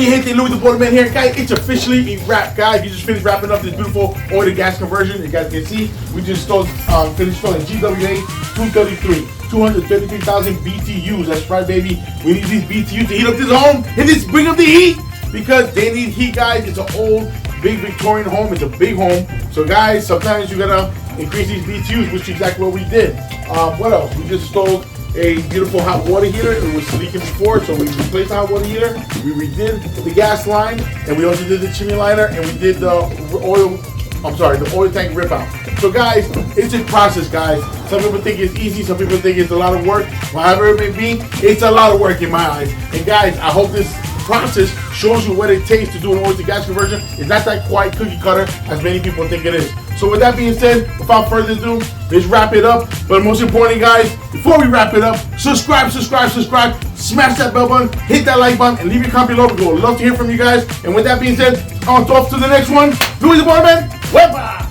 mi gente, Louie the Boiler Man here. Guys, it's officially a wrap, guys. We just finished wrapping up this beautiful oil to gas conversion. You guys can see, we just finished installing GWA 233. 233,000 BTUs. That's right, baby. We need these BTUs to heat up this home and just bring up the heat because they need heat, guys. It's an old, big Victorian home. It's a big home. So, guys, sometimes you gotta increase these BTUs, which is exactly what we did. What else? We just installed a beautiful hot water heater. It was leaking before, so we replaced the hot water heater. We redid the gas line, and we also did the chimney liner, and we did the oil tank rip out. So guys, it's a process, guys. Some people think it's easy, some people think it's a lot of work. However it may be, it's a lot of work in my eyes. And guys, I hope this process shows you what it takes to do an oil to gas conversion. It's not that quite cookie cutter as many people think it is. So with that being said, without further ado, let's wrap it up. But most importantly, guys, before we wrap it up, subscribe, smash that bell button, hit that like button, and leave your comment below. We would love to hear from you guys. And with that being said, on to the next one. Louie the Boiler Man. Bye-bye.